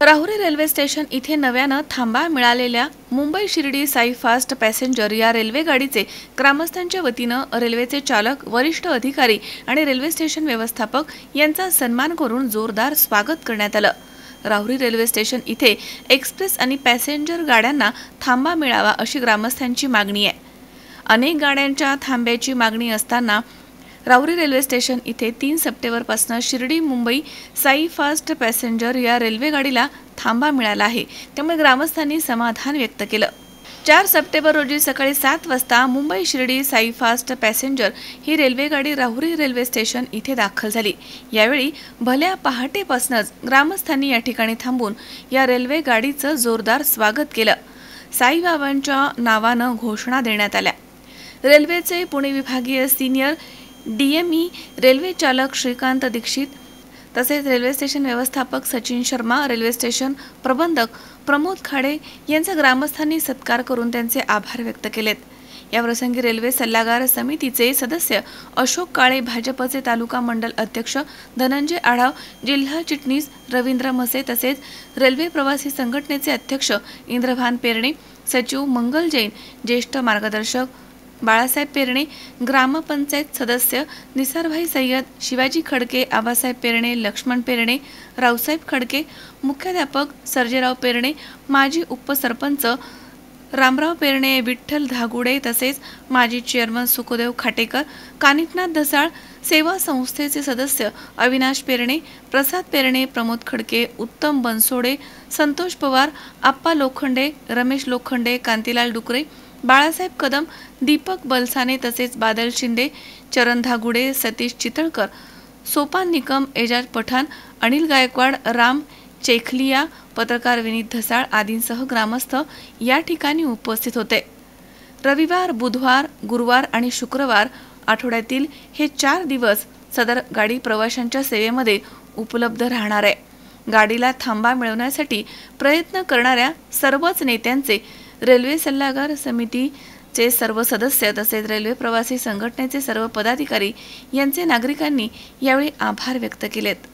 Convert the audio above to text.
Rahuri railway station इथे नव्यानं थांबा मिळालेल्या मुंबई शिर्डी साई फास्ट पॅसेंजर या रेल्वे गाडीचे ग्रामस्थांच्या वतीनं रेल्वेचे चालक, वरिष्ठ अधिकारी आणि रेल्वे स्टेशन व्यवस्थापक यांचा सन्मान करून जोरदार स्वागत करण्यात आलं। राहुरी रेल्वे स्टेशन इथे एक्सप्रेस आणि पॅसेंजर गाड्यांना थांबा मिळावा अशी ग्रामस्थांची मागणी आहे। अनेक गाड्यांच्या थांब्याची मागणी असताना राहुरी रेल्वे स्टेशन इथे 3 सप्टेंबरपासून शिर्डी मुंबई साई फास्ट पॅसेंजर या रेल्वे गाडीला थांबा मिळाला आहे, त्यामुळे ग्रामस्थांनी समाधान व्यक्त केलं। 4 सप्टेंबर रोजी सकाळी 7 वाजता मुंबई शिर्डी साई फास्ट पॅसेंजर ही रेल्वे गाडी राहुरी रेल्वे स्टेशन इथे दाखल झाली। यावेळी भल्या पहाटेपासूनच ग्रामस्थांनी या ठिकाणी थांबून या रेल्वे गाडीचं जोरदार स्वागत केलं। साईबाबांच्या नावानं घोषणा देण्यात आल्या। रेल्वेचे पुणे विभागीय सिनियर डीएमई रेल्वे चालक श्रीकांत दीक्षित तसेच रेल्वे स्टेशन व्यवस्थापक सचिन शर्मा, रेल्वे स्टेशन प्रबंधक प्रमोद खाडे यांचा ग्रामस्थांनी सत्कार करून त्यांचे आभार व्यक्त केलेत। या प्रसंगी रेल्वे सल्लागार समितीचे सदस्य अशोक काळे, भाजपचे तालुका मंडल अध्यक्ष धनंजय आढाव, जिल्हा चिटणीस रवींद्र मसे तसेच रेल्वे प्रवासी संघटनेचे अध्यक्ष इंद्रभान पेरणे, सचिव मंगल जैन, ज्येष्ठ मार्गदर्शक बाळासाहेब पेरणे, ग्रामपंचायत सदस्य निसारभाई सय्यद, शिवाजी खडके, आबासाहेब पेरणे, लक्ष्मण पेरणे, रावसाहेब खडके, मुख्याध्यापक सर्जेराव पेरणे, माजी उपसरपंच रामराव पेरणे, विठ्ठल धागुडे तसेच माजी चेअरमन सुखदेव खाटेकर, कानिकनाथ धसाळ, सेवा संस्थेचे सदस्य अविनाश पेरणे, प्रसाद पेरणे, प्रमोद खडके, उत्तम बनसोडे, संतोष पवार, आप्पा लोखंडे, रमेश लोखंडे, कांतीलाल डुकरे, बाळासाहेब कदम, दीपक बलसाने तसेच बादल शिंदे, चरण धागुडे, सतीश चितळकर, सोपान निकम, एजाज पठाण, अनिल गायकवाड, राम चेखलिया, पत्रकार विनीत धसाळ आदींसह ग्रामस्थ या ठिकाणी उपस्थित होते। रविवार, बुधवार, गुरुवार आणि शुक्रवार आठवड्यातील हे 4 दिवस सदर गाडी प्रवाशांच्या सेवेमध्ये उपलब्ध राहणार आहे। गाडीला थांबा मिळवण्यासाठी प्रयत्न करणाऱ्या सर्वच नेत्यांचे, रेल्वे सल्लागार समितीचे सर्व सदस्य तसेच रेल्वे प्रवासी संघटनेचे सर्व पदाधिकारी यांचे नागरिकांनी यावेळी आभार व्यक्त केलेत।